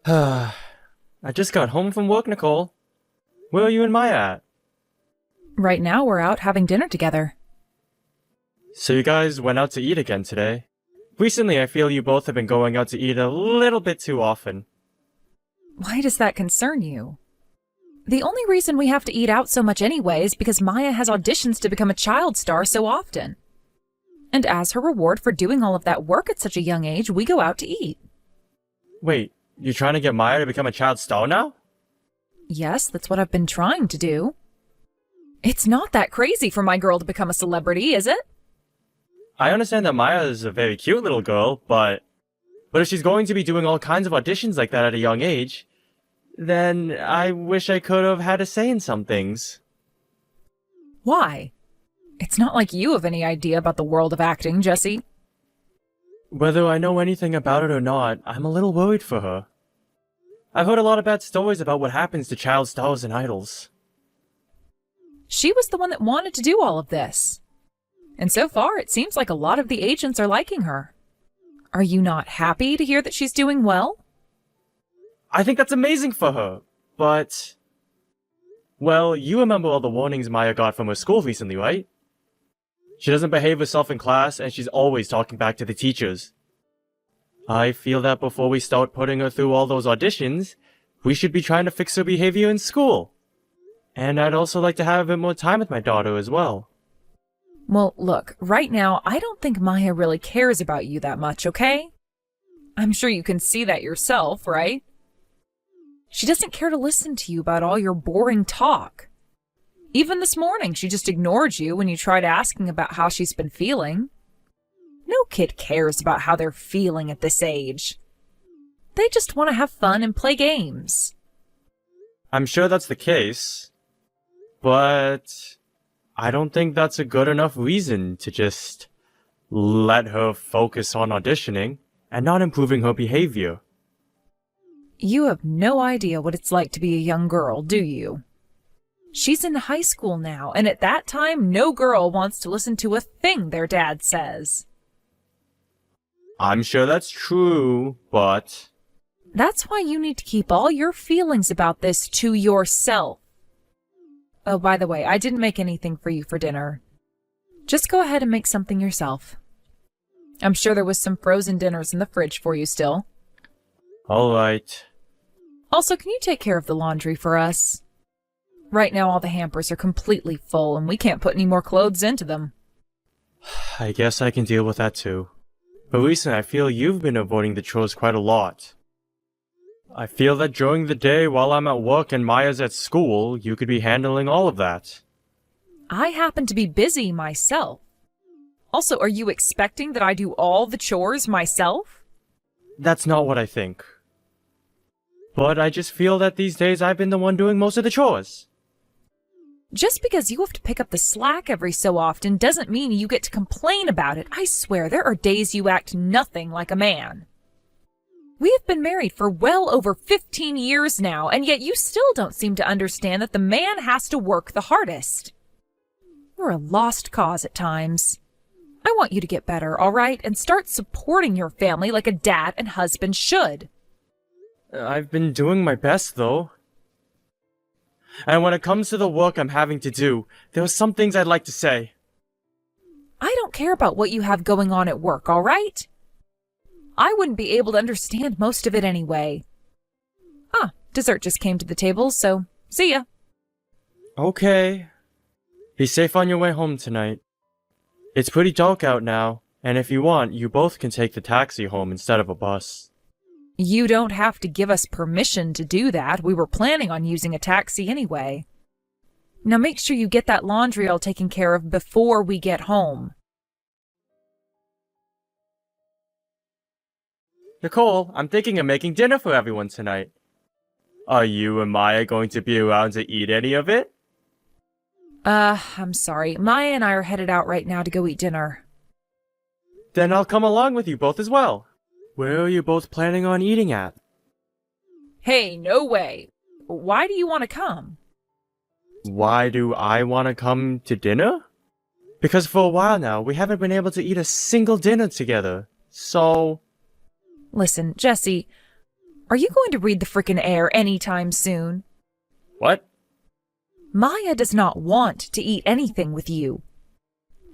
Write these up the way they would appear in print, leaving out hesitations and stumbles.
I just got home from work, Nicole. Where are you and Maya at? Right now we're out having dinner together. So you guys went out to eat again today? Recently, I feel you both have been going out to eat a little bit too often. Why does that concern you? The only reason we have to eat out so much anyway is because Maya has auditions to become a child star so often. And as her reward for doing all of that work at such a young age, we go out to eat. Wait, you're trying to get Maya to become a child star now? Yes, that's what I've been trying to do. It's not that crazy for my girl to become a celebrity, is it? I understand that Maya is a very cute little girl, but if she's going to be doing all kinds of auditions like that at a young age, then I wish I could have had a say in some things. Why? It's not like you have any idea about the world of acting, Jesse. Whether I know anything about it or not, I'm a little worried for her. I've heard a lot of bad stories about what happens to child stars and idols. She was the one that wanted to do all of this. And so far, it seems like a lot of the agents are liking her. Are you not happy to hear that she's doing well? I think that's amazing for her, but... Well, you remember all the warnings Maya got from her school recently, right? She doesn't behave herself in class, and she's always talking back to the teachers. I feel that before we start putting her through all those auditions, we should be trying to fix her behavior in school. And I'd also like to have a bit more time with my daughter as well. Well, look, right now, I don't think Maya really cares about you that much, okay? I'm sure you can see that yourself, right? She doesn't care to listen to you about all your boring talk. Even this morning, she just ignored you when you tried asking about how she's been feeling. No kid cares about how they're feeling at this age. They just want to have fun and play games. I'm sure that's the case, but I don't think that's a good enough reason to just let her focus on auditioning and not improving her behavior. You have no idea what it's like to be a young girl, do you? She's in high school now, and at that time, no girl wants to listen to a thing their dad says. I'm sure that's true, but... That's why you need to keep all your feelings about this to yourself. Oh, by the way, I didn't make anything for you for dinner. Just go ahead and make something yourself. I'm sure there was some frozen dinners in the fridge for you still. Alright. Also, can you take care of the laundry for us? Right now, all the hampers are completely full, and we can't put any more clothes into them. I guess I can deal with that too. But recently, I feel you've been avoiding the chores quite a lot. I feel that during the day while I'm at work and Maya's at school, you could be handling all of that. I happen to be busy myself. Also, are you expecting that I do all the chores myself? That's not what I think. But I just feel that these days I've been the one doing most of the chores. Just because you have to pick up the slack every so often doesn't mean you get to complain about it. I swear, there are days you act nothing like a man. We have been married for well over 15 years now, and yet you still don't seem to understand that the man has to work the hardest. You're a lost cause at times. I want you to get better, all right, and start supporting your family like a dad and husband should. I've been doing my best, though. And when it comes to the work I'm having to do, there are some things I'd like to say. I don't care about what you have going on at work, all right? I wouldn't be able to understand most of it anyway. Ah, dessert just came to the table, so see ya. Okay. Be safe on your way home tonight. It's pretty dark out now, and if you want, you both can take the taxi home instead of a bus. You don't have to give us permission to do that. We were planning on using a taxi anyway. Now make sure you get that laundry all taken care of before we get home. Nicole, I'm thinking of making dinner for everyone tonight. Are you and Maya going to be around to eat any of it? I'm sorry. Maya and I are headed out right now to go eat dinner. Then I'll come along with you both as well. Where are you both planning on eating at? Hey, no way. Why do you want to come? Why do I want to come to dinner? Because for a while now, we haven't been able to eat a single dinner together. So... Listen, Jesse, Are you going to read the frickin' air anytime soon? What? Maya does not want to eat anything with you.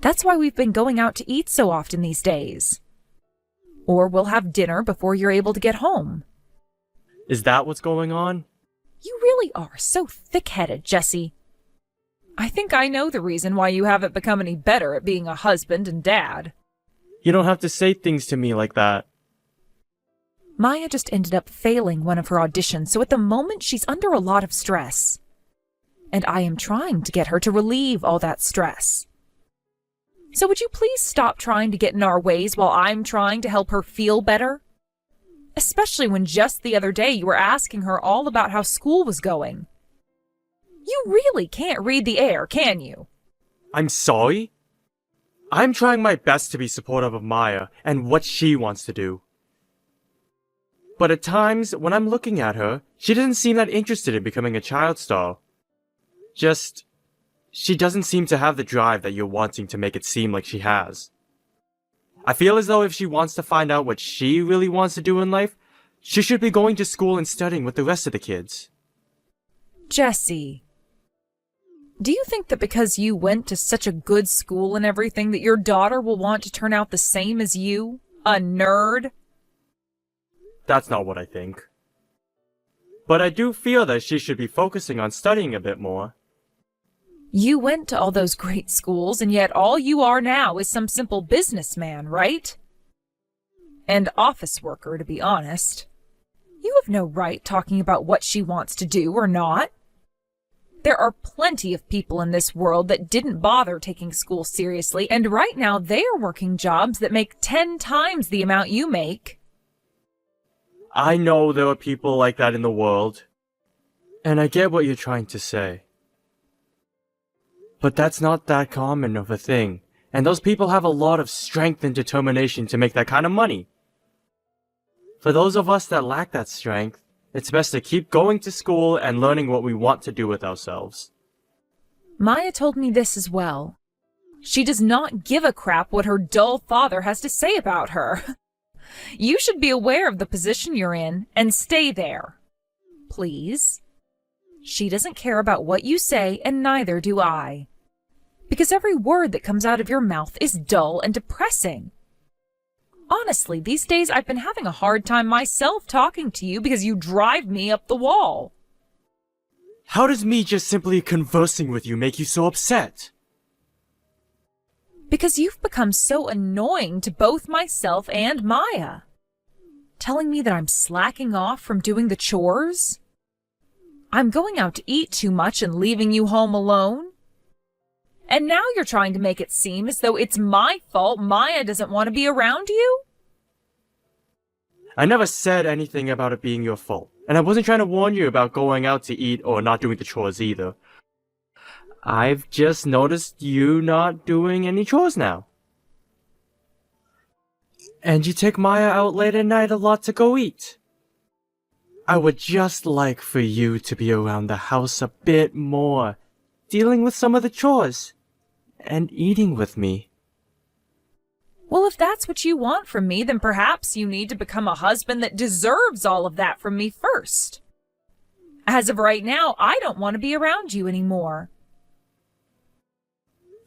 That's why we've been going out to eat so often these days. Or we'll have dinner before you're able to get home. Is that what's going on? You really are so thick-headed, Jesse. I think I know the reason why you haven't become any better at being a husband and dad. You don't have to say things to me like that. Maya just ended up failing one of her auditions, so at the moment she's under a lot of stress. And I am trying to get her to relieve all that stress. So would you please stop trying to get in our ways while I'm trying to help her feel better? Especially when just the other day you were asking her all about how school was going. You really can't read the air, can you? I'm sorry? I'm trying my best to be supportive of Maya and what she wants to do. But at times, when I'm looking at her, she doesn't seem that interested in becoming a child star. She doesn't seem to have the drive that you're wanting to make it seem like she has. I feel as though if she wants to find out what she really wants to do in life, she should be going to school and studying with the rest of the kids. Jesse, do you think that because you went to such a good school and everything that your daughter will want to turn out the same as you? A nerd? That's not what I think. But I do feel that she should be focusing on studying a bit more. You went to all those great schools, and yet all you are now is some simple businessman, right? And office worker, to be honest. You have no right talking about what she wants to do or not. There are plenty of people in this world that didn't bother taking school seriously, and right now they are working jobs that make 10 times the amount you make. I know there are people like that in the world, and I get what you're trying to say. But that's not that common of a thing, and those people have a lot of strength and determination to make that kind of money. For those of us that lack that strength, it's best to keep going to school and learning what we want to do with ourselves. Maya told me this as well. She does not give a crap what her dull father has to say about her. You should be aware of the position you're in and stay there. Please. She doesn't care about what you say, and neither do I. Because every word that comes out of your mouth is dull and depressing. Honestly, these days I've been having a hard time myself talking to you because you drive me up the wall. How does me just simply conversing with you make you so upset? Because you've become so annoying to both myself and Maya. Telling me that I'm slacking off from doing the chores? I'm going out to eat too much and leaving you home alone? And now you're trying to make it seem as though it's my fault Maya doesn't want to be around you? I never said anything about it being your fault, and I wasn't trying to warn you about going out to eat or not doing the chores either. I've just noticed you not doing any chores now. And you take Maya out late at night a lot to go eat. I would just like for you to be around the house a bit more, dealing with some of the chores, and eating with me. Well, if that's what you want from me, then perhaps you need to become a husband that deserves all of that from me first. As of right now, I don't want to be around you anymore.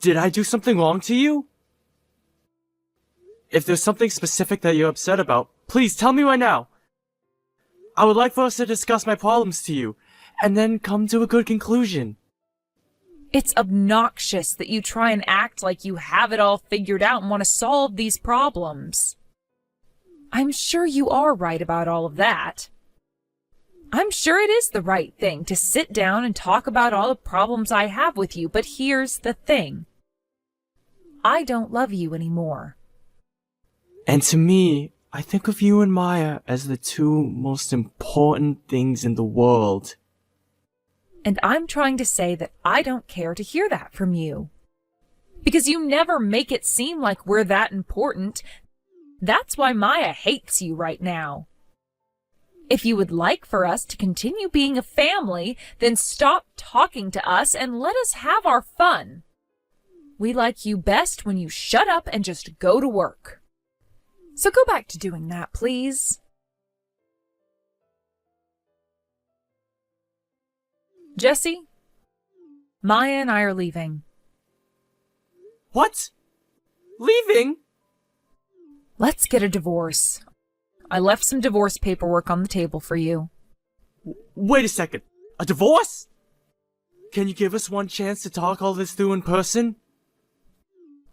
Did I do something wrong to you? If there's something specific that you're upset about, please tell me right now. I would like for us to discuss my problems to you, and then come to a good conclusion. It's obnoxious that you try and act like you have it all figured out and want to solve these problems. I'm sure you are right about all of that. I'm sure it is the right thing to sit down and talk about all the problems I have with you, but here's the thing. I don't love you anymore. And to me, I think of you and Maya as the two most important things in the world. And I'm trying to say that I don't care to hear that from you. Because you never make it seem like we're that important. That's why Maya hates you right now. If you would like for us to continue being a family, then stop talking to us and let us have our fun. We like you best when you shut up and just go to work. So go back to doing that, please. Jesse, Maya and I are leaving. What? Leaving? Let's get a divorce. I left some divorce paperwork on the table for you. Wait a second. A divorce? Can you give us one chance to talk all this through in person?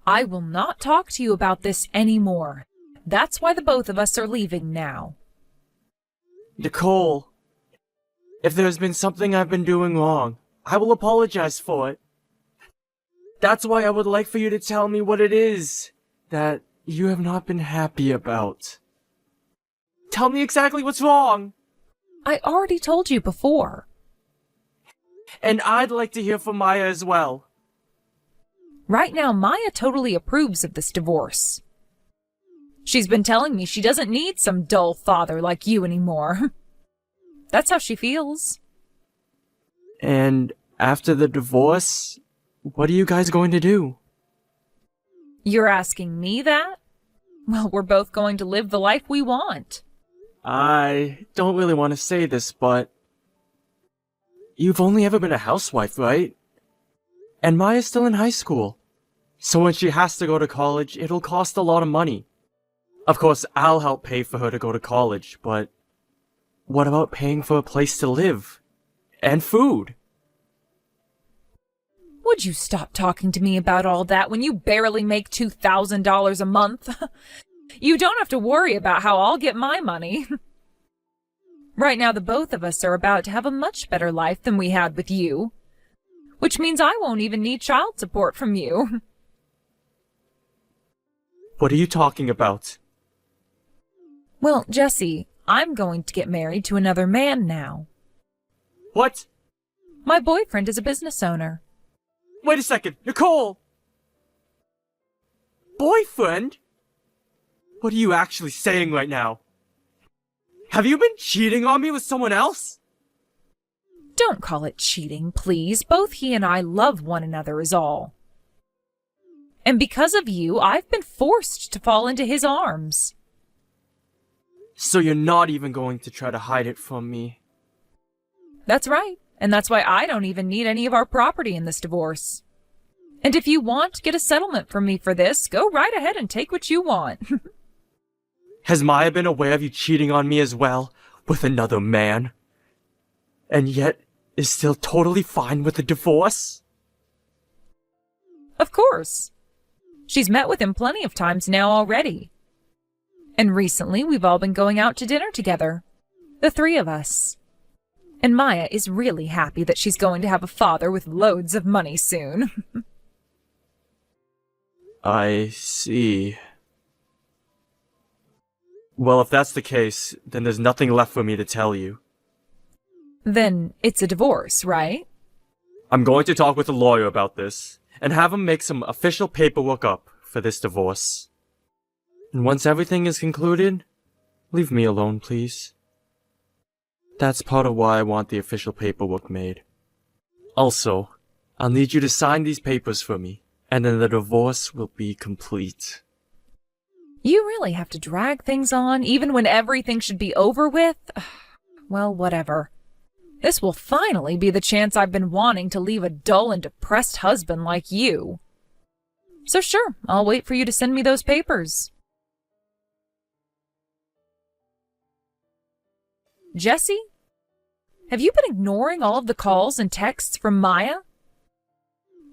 I will not talk to you about this anymore. That's why the both of us are leaving now. Nicole, if there's been something I've been doing wrong, I will apologize for it. That's why I would like for you to tell me what it is that you have not been happy about. Tell me exactly what's wrong. I already told you before. And I'd like to hear from Maya as well. Right now, Maya totally approves of this divorce. She's been telling me she doesn't need some dull father like you anymore. That's how she feels. And after the divorce, what are you guys going to do? You're asking me that? Well, we're both going to live the life we want. I don't really want to say this, but you've only ever been a housewife, right? And Maya's still in high school. So when she has to go to college, it'll cost a lot of money. Of course, I'll help pay for her to go to college, but what about paying for a place to live? And food? Would you stop talking to me about all that when you barely make $2,000 a month? You don't have to worry about how I'll get my money. Right now, the both of us are about to have a much better life than we had with you. Which means I won't even need child support from you. What are you talking about? Well, Jesse, I'm going to get married to another man now. What? My boyfriend is a business owner. Wait a second, Nicole! Boyfriend? What are you actually saying right now? Have you been cheating on me with someone else? Don't call it cheating, please. Both he and I love one another is all. And because of you, I've been forced to fall into his arms. So you're not even going to try to hide it from me? That's right. And that's why I don't even need any of our property in this divorce. And if you want to get a settlement from me for this, go right ahead and take what you want. Has Maya been aware of you cheating on me as well, with another man? And yet, is still totally fine with the divorce? Of course. She's met with him plenty of times now already. And recently, we've all been going out to dinner together. The three of us. And Maya is really happy that she's going to have a father with loads of money soon. I see. Well, if that's the case, then there's nothing left for me to tell you. Then it's a divorce, right? I'm going to talk with a lawyer about this, and have him make some official paperwork up for this divorce. And once everything is concluded, leave me alone, please. That's part of why I want the official paperwork made. Also, I'll need you to sign these papers for me, and then the divorce will be complete. You really have to drag things on, even when everything should be over with? Well, whatever. This will finally be the chance I've been wanting to leave a dull and depressed husband like you. So sure, I'll wait for you to send me those papers. Jesse? Have you been ignoring all of the calls and texts from Maya?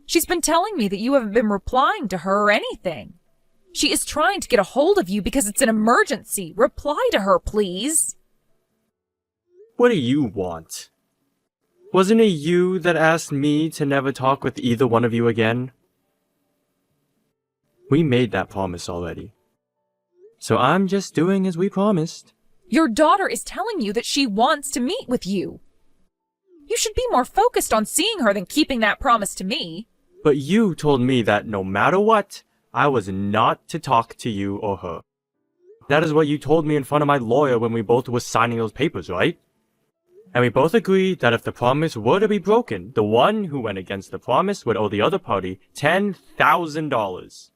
She's been telling me that you haven't been replying to her or anything. She is trying to get a hold of you because it's an emergency. Reply to her, please. What do you want? Wasn't it you that asked me to never talk with either one of you again? We made that promise already. So I'm just doing as we promised. Your daughter is telling you that she wants to meet with you. You should be more focused on seeing her than keeping that promise to me. But you told me that no matter what, I was not to talk to you or her. That is what you told me in front of my lawyer when we both were signing those papers, right? And we both agreed that if the promise were to be broken, the one who went against the promise would owe the other party $10,000.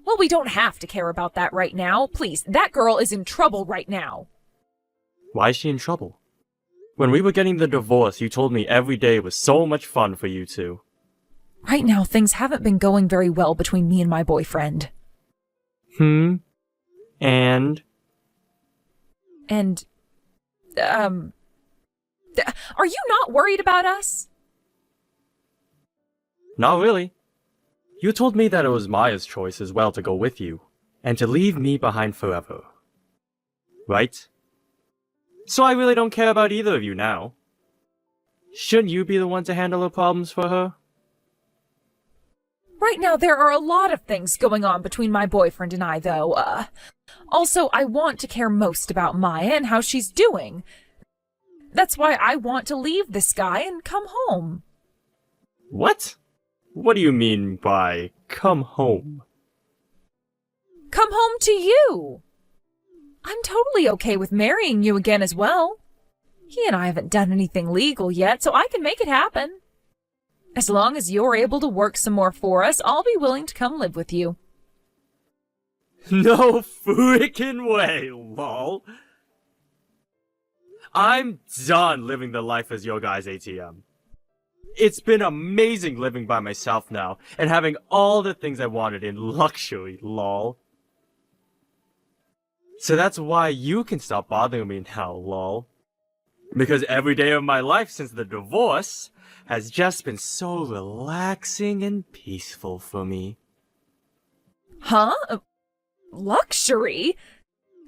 Well, we don't have to care about that right now. Please, that girl is in trouble right now. Why is she in trouble? When we were getting the divorce, you told me every day was so much fun for you two. Right now, things haven't been going very well between me and my boyfriend. And? And, are you not worried about us? Not really. You told me that it was Maya's choice as well to go with you, and to leave me behind forever. Right? So I really don't care about either of you now. Shouldn't you be the one to handle her problems for her? Right now, there are a lot of things going on between my boyfriend and I, though. Also, I want to care most about Maya and how she's doing. That's why I want to leave this guy and come home. What? What do you mean by come home? Come home to you! I'm totally okay with marrying you again as well. He and I haven't done anything legal yet, so I can make it happen. As long as you're able to work some more for us, I'll be willing to come live with you. No freaking way, lol. I'm done living the life as your guy's ATM. It's been amazing living by myself now, and having all the things I wanted in luxury, lol. So that's why you can stop bothering me now, lol. Because every day of my life since the divorce has just been so relaxing and peaceful for me. Huh? Luxury?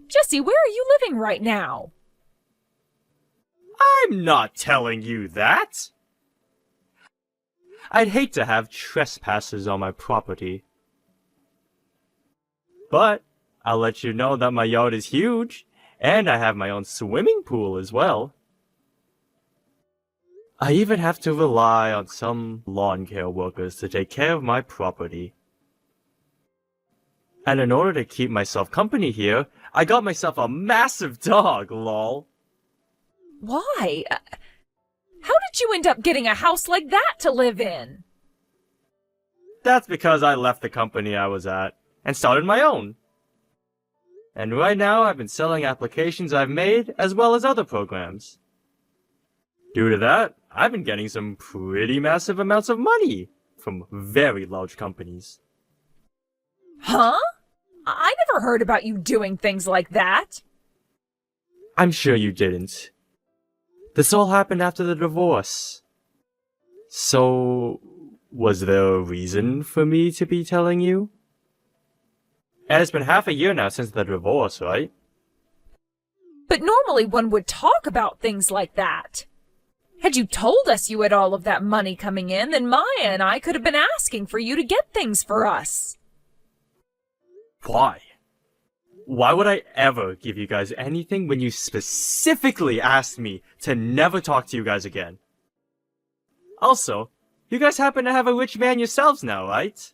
Jesse, where are you living right now? I'm not telling you that. I'd hate to have trespassers on my property. But I'll let you know that my yard is huge, and I have my own swimming pool as well. I even have to rely on some lawn care workers to take care of my property. And in order to keep myself company here, I got myself a massive dog, lol. Why? How did you end up getting a house like that to live in? That's because I left the company I was at and started my own. And right now I've been selling applications I've made as well as other programs. Due to that, I've been getting some pretty massive amounts of money from very large companies. Huh? I never heard about you doing things like that. I'm sure you didn't. This all happened after the divorce. So, was there a reason for me to be telling you? And it's been half a year now since the divorce, right? But normally one would talk about things like that. Had you told us you had all of that money coming in, then Maya and I could have been asking for you to get things for us. Why? Why would I ever give you guys anything when you specifically asked me to never talk to you guys again? Also, you guys happen to have a rich man yourselves now, right?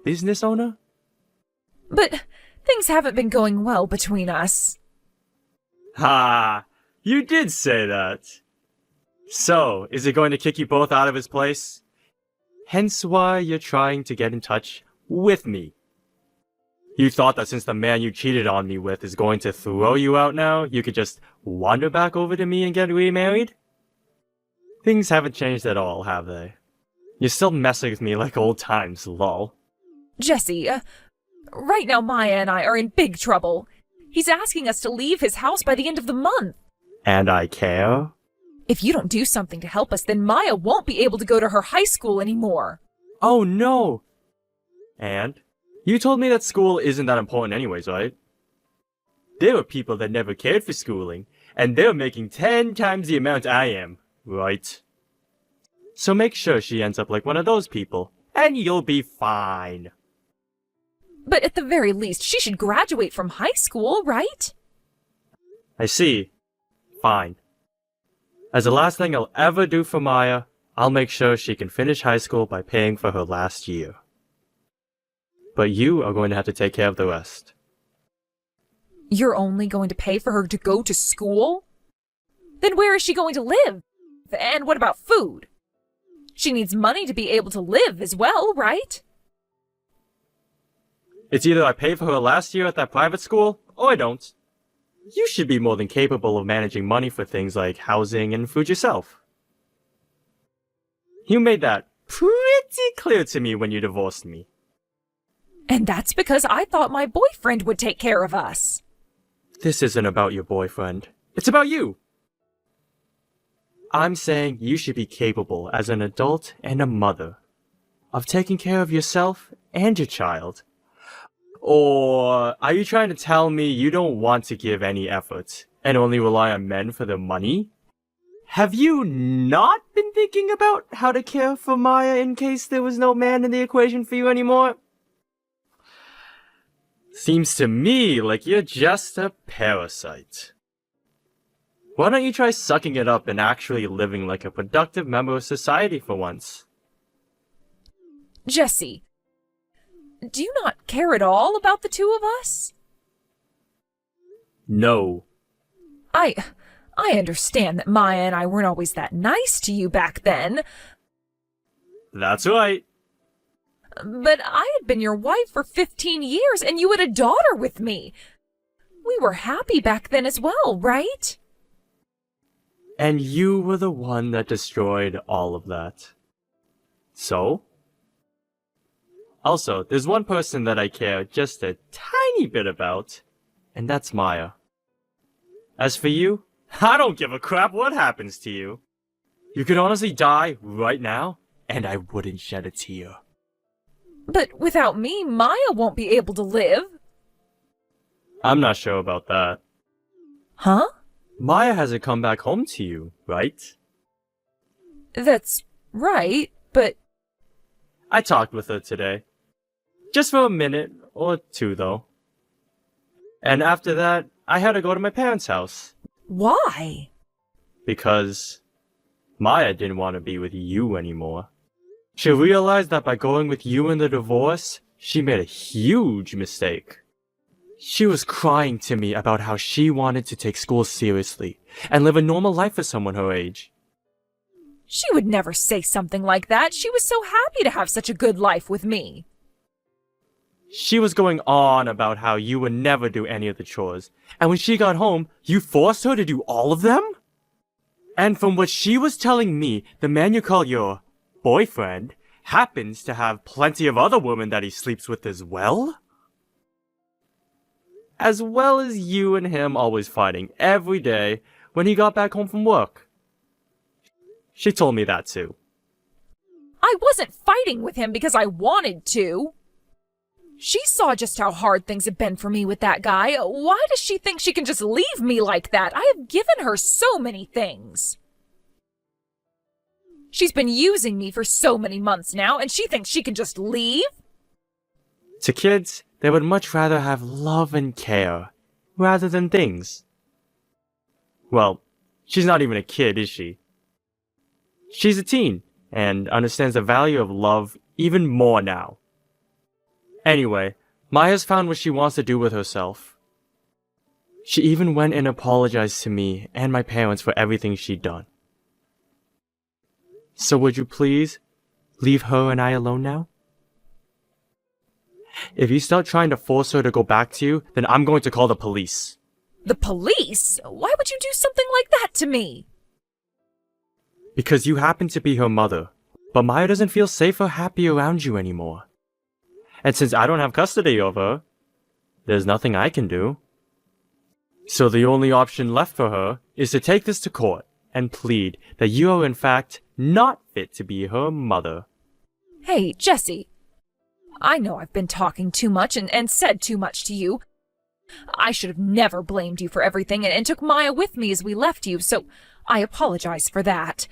Business owner? But things haven't been going well between us. Ha! You did say that. So, is it going to kick you both out of his place? Hence why you're trying to get in touch with me. You thought that since the man you cheated on me with is going to throw you out now, you could just wander back over to me and get remarried? Things haven't changed at all, have they? You're still messing with me like old times, lol. Jesse, right now Maya and I are in big trouble. He's asking us to leave his house by the end of the month. And I care? If you don't do something to help us, then Maya won't be able to go to her high school anymore. Oh no! And? You told me that school isn't that important anyways, right? There are people that never cared for schooling, and they're making 10 times the amount I am, right? So make sure she ends up like one of those people, and you'll be fine. But at the very least, she should graduate from high school, right? I see. Fine. As the last thing I'll ever do for Maya, I'll make sure she can finish high school by paying for her last year. But you are going to have to take care of the rest. You're only going to pay for her to go to school? Then where is she going to live? And what about food? She needs money to be able to live as well, right? It's either I pay for her last year at that private school, or I don't. You should be more than capable of managing money for things like housing and food yourself. You made that pretty clear to me when you divorced me. And that's because I thought my boyfriend would take care of us. This isn't about your boyfriend. It's about you. I'm saying you should be capable as an adult and a mother of taking care of yourself and your child. Or are you trying to tell me you don't want to give any effort and only rely on men for their money? Have you not been thinking about how to care for Maya in case there was no man in the equation for you anymore? Seems to me like you're just a parasite. Why don't you try sucking it up and actually living like a productive member of society for once? Jesse, do you not care at all about the two of us? No. I understand that Maya and I weren't always that nice to you back then, That's right. but I had been your wife for 15 years and you had a daughter with me. We were happy back then as well, right? And you were the one that destroyed all of that. So? Also, there's one person that I care just a tiny bit about, and that's Maya. As for you, I don't give a crap what happens to you. You could honestly die right now, and I wouldn't shed a tear. But without me, Maya won't be able to live. I'm not sure about that. Huh? Maya hasn't come back home to you, right? That's right, but I talked with her today. Just for a minute or two, though. And after that, I had to go to my parents' house. why? Because Maya didn't want to be with you anymore. She realized that by going with you in the divorce, she made a huge mistake. She was crying to me about how she wanted to take school seriously and live a normal life for someone her age. She would never say something like that. She was so happy to have such a good life with me. She was going on about how you would never do any of the chores, and when she got home, you forced her to do all of them? And from what she was telling me, the man you call your boyfriend happens to have plenty of other women that he sleeps with as well? As well as you and him always fighting every day when he got back home from work. She told me that too. I wasn't fighting with him because I wanted to. She saw just how hard things have been for me with that guy. Why does she think she can just leave me like that? I have given her so many things. She's been using me for so many months now, and she thinks she can just leave? To kids, they would much rather have love and care, rather than things. Well, she's not even a kid, is she? She's a teen, and understands the value of love even more now. Anyway, Maya's found what she wants to do with herself. She even went and apologized to me and my parents for everything she'd done. So would you please leave her and I alone now? If you start trying to force her to go back to you, then I'm going to call the police. The police? Why would you do something like that to me? Because you happen to be her mother, but Maya doesn't feel safe or happy around you anymore. And since I don't have custody of her, there's nothing I can do. So the only option left for her is to take this to court and plead that you are in fact not fit to be her mother. Hey, Jesse. I know I've been talking too much and said too much to you. I should have never blamed you for everything and took Maya with me as we left you, so I apologize for that.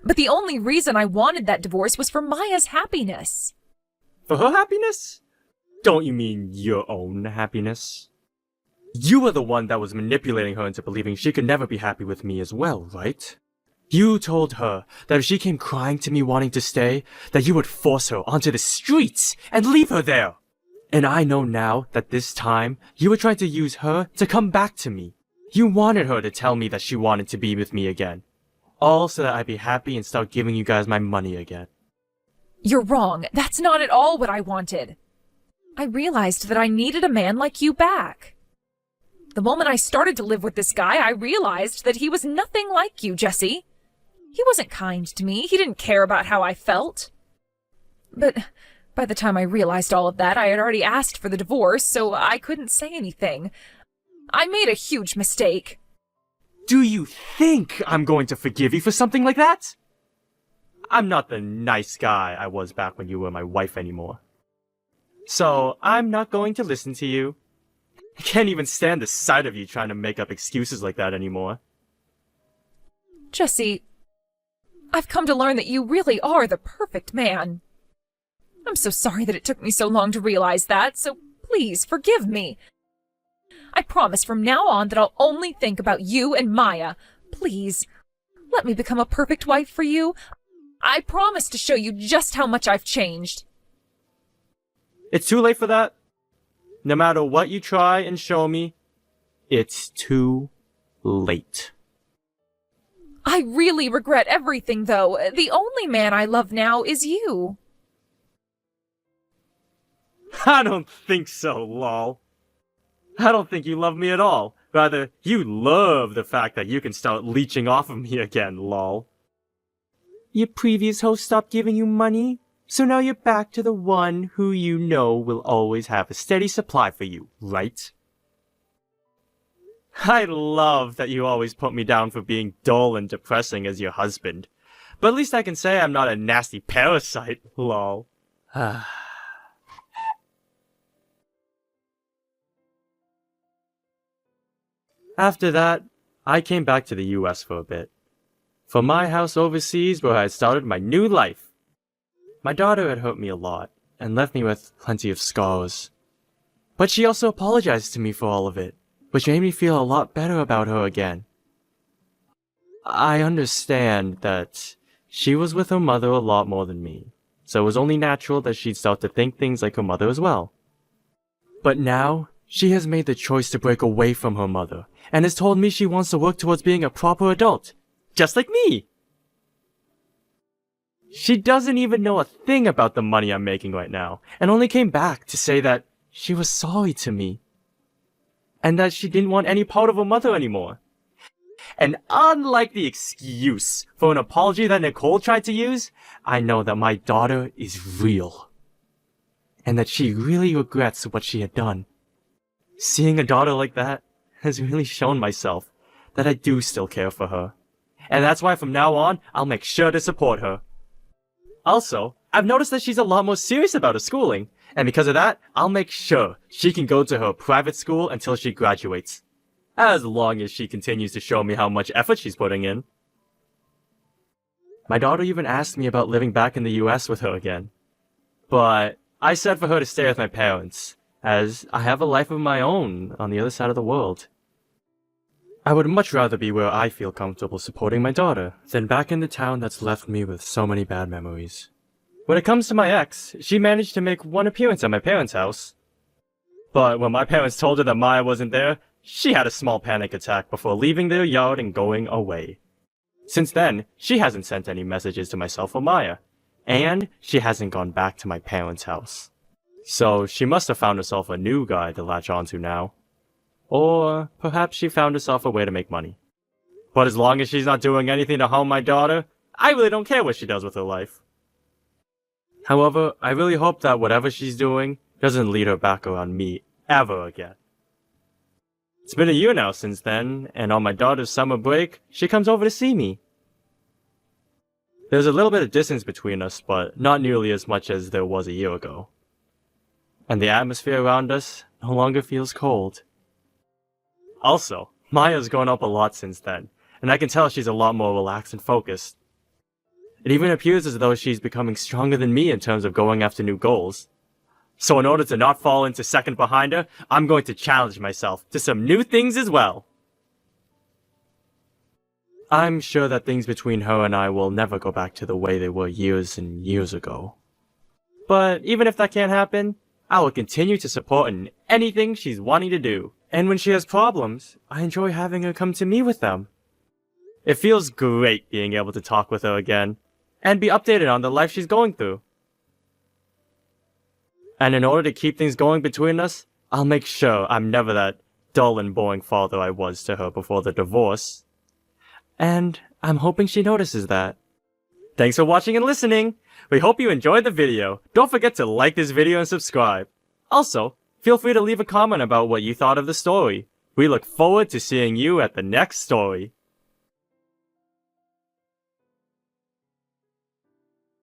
But the only reason I wanted that divorce was for Maya's happiness. For her happiness? Don't you mean your own happiness? You were the one that was manipulating her into believing she could never be happy with me as well, right? You told her that if she came crying to me wanting to stay, that you would force her onto the streets and leave her there. And I know now that this time, you were trying to use her to come back to me. You wanted her to tell me that she wanted to be with me again. All so that I'd be happy and start giving you guys my money again. You're wrong. That's not at all what I wanted. I realized that I needed a man like you back. The moment I started to live with this guy, I realized that he was nothing like you, Jesse. He wasn't kind to me. He didn't care about how I felt. But by the time I realized all of that, I had already asked for the divorce, so I couldn't say anything. I made a huge mistake. Do you think I'm going to forgive you for something like that? I'm not the nice guy I was back when you were my wife anymore. So, I'm not going to listen to you. I can't even stand the sight of you trying to make up excuses like that anymore. Jesse, I've come to learn that you really are the perfect man. I'm so sorry that it took me so long to realize that, so please forgive me. I promise from now on that I'll only think about you and Maya. Please, let me become a perfect wife for you. I promise to show you just how much I've changed. It's too late for that. No matter what you try and show me, it's too late. I really regret everything, though. The only man I love now is you. I don't think so, lol. I don't think you love me at all. Rather, you love the fact that you can start leeching off of me again, lol. Your previous host stopped giving you money, so now you're back to the one who you know will always have a steady supply for you, right? I love that you always put me down for being dull and depressing as your husband. But at least I can say I'm not a nasty parasite, lol. After that, I came back to the US for a bit. From my house overseas where I had started my new life. My daughter had hurt me a lot, and left me with plenty of scars. But she also apologized to me for all of it, which made me feel a lot better about her again. I understand that she was with her mother a lot more than me, so it was only natural that she'd start to think things like her mother as well. But now, she has made the choice to break away from her mother, and has told me she wants to work towards being a proper adult, just like me! She doesn't even know a thing about the money I'm making right now, and only came back to say that she was sorry to me. And that she didn't want any part of her mother anymore. And unlike the excuse for an apology that Nicole tried to use, I know that my daughter is real. And that she really regrets what she had done. Seeing a daughter like that has really shown myself that I do still care for her. And that's why from now on, I'll make sure to support her. Also, I've noticed that she's a lot more serious about her schooling, and because of that, I'll make sure she can go to her private school until she graduates. As long as she continues to show me how much effort she's putting in. My daughter even asked me about living back in the US with her again. But I said for her to stay with my parents, as I have a life of my own on the other side of the world. I would much rather be where I feel comfortable supporting my daughter than back in the town that's left me with so many bad memories. When it comes to my ex, she managed to make one appearance at my parents' house. But when my parents told her that Maya wasn't there, she had a small panic attack before leaving their yard and going away. Since then, she hasn't sent any messages to myself or Maya, and she hasn't gone back to my parents' house. So she must have found herself a new guy to latch onto now. Or perhaps she found herself a way to make money. But as long as she's not doing anything to harm my daughter, I really don't care what she does with her life. However, I really hope that whatever she's doing doesn't lead her back around me ever again. It's been a year now since then, and on my daughter's summer break, she comes over to see me. There's a little bit of distance between us, but not nearly as much as there was a year ago. And the atmosphere around us no longer feels cold. Also, Maya's grown up a lot since then, and I can tell she's a lot more relaxed and focused. It even appears as though she's becoming stronger than me in terms of going after new goals. So in order to not fall into second behind her, I'm going to challenge myself to some new things as well. I'm sure that things between her and I will never go back to the way they were years and years ago. But even if that can't happen, I will continue to support in anything she's wanting to do. And when she has problems, I enjoy having her come to me with them. It feels great being able to talk with her again, and be updated on the life she's going through. And in order to keep things going between us, I'll make sure I'm never that dull and boring father I was to her before the divorce. And I'm hoping she notices that. Thanks for watching and listening! We hope you enjoyed the video. Don't forget to like this video and subscribe. Also, feel free to leave a comment about what you thought of the story. We look forward to seeing you at the next story.